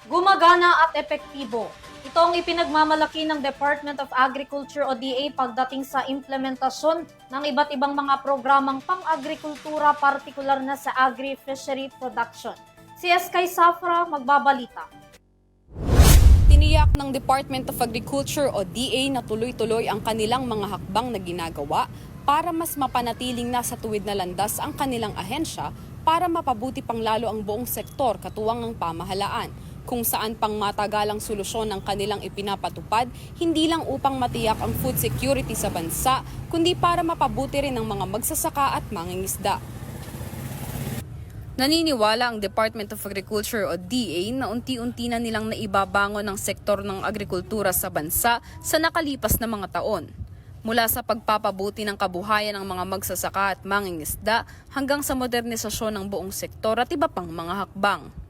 Gumagana at epektibo. Ito ang ipinagmamalaki ng Department of Agriculture o DA pagdating sa implementasyon ng iba't ibang mga programang pang-agrikultura, partikular na sa agri-fishery production. Si Eskay Safra magbabalita. Tiniyak ng Department of Agriculture o DA na tuloy-tuloy ang kanilang mga hakbang na ginagawa para mas mapanatiling nasa tuwid na landas ang kanilang ahensya para mapabuti pang lalo ang buong sektor katuwang ng pamahalaan, kung saan pang matagalang solusyon ang kanilang ipinapatupad, hindi lang upang matiyak ang food security sa bansa, kundi para mapabuti rin ng mga magsasaka at mangingisda. Naniniwala ang Department of Agriculture o DA na unti-unti na nilang naibabangon ang sektor ng agrikultura sa bansa sa nakalipas na mga taon. Mula sa pagpapabuti ng kabuhayan ng mga magsasaka at mangingisda hanggang sa modernisasyon ng buong sektor at iba pang mga hakbang.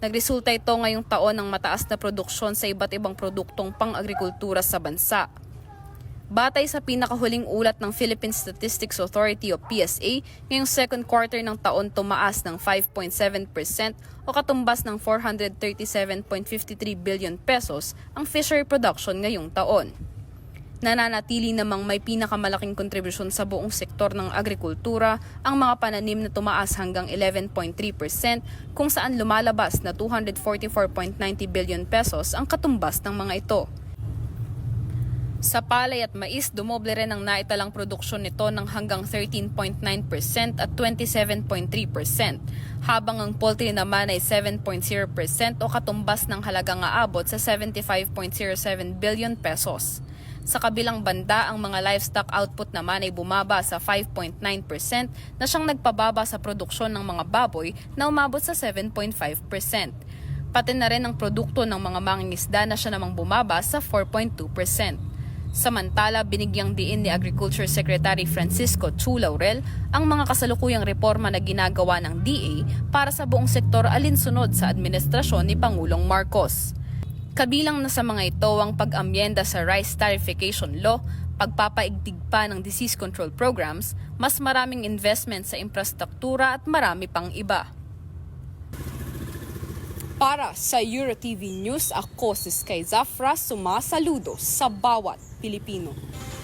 Nagresulta ito ngayong taon ng mataas na produksyon sa iba't ibang produktong pang-agrikultura sa bansa. Batay sa pinakahuling ulat ng Philippine Statistics Authority o PSA, ngayong second quarter ng taon tumaas ng 5.7% o katumbas ng 437.53 billion pesos ang fishery production ngayong taon. Nananatili namang may pinakamalaking kontribusyon sa buong sektor ng agrikultura ang mga pananim na tumaas hanggang 11.3% kung saan lumalabas na 244.90 billion pesos ang katumbas ng mga ito. Sa palay at mais, dumoble rin ang naitalang produksyon nito ng hanggang 13.9% at 27.3%, habang ang poultry naman ay 7.0% o katumbas ng halagang aabot sa 75.07 billion pesos. Sa kabilang banda, ang mga livestock output naman ay bumaba sa 5.9% na siyang nagpababa sa produksyon ng mga baboy na umabot sa 7.5%. Pati na rin ang produkto ng mga mangingisda na siya namang bumaba sa 4.2%. Samantala, binigyang diin ni Agriculture Secretary Francisco Chu Laurel ang mga kasalukuyang reforma na ginagawa ng DA para sa buong sektor alinsunod sa administrasyon ni Pangulong Marcos. Kabilang na sa mga ito ang pag-amyenda sa Rice Tariffication Law, pagpapaigdig pa ng disease control programs, mas maraming investment sa infrastruktura at marami pang iba. Para sa EuroTV News, ako si Sky Zafra, sumasaludo sa bawat Pilipino.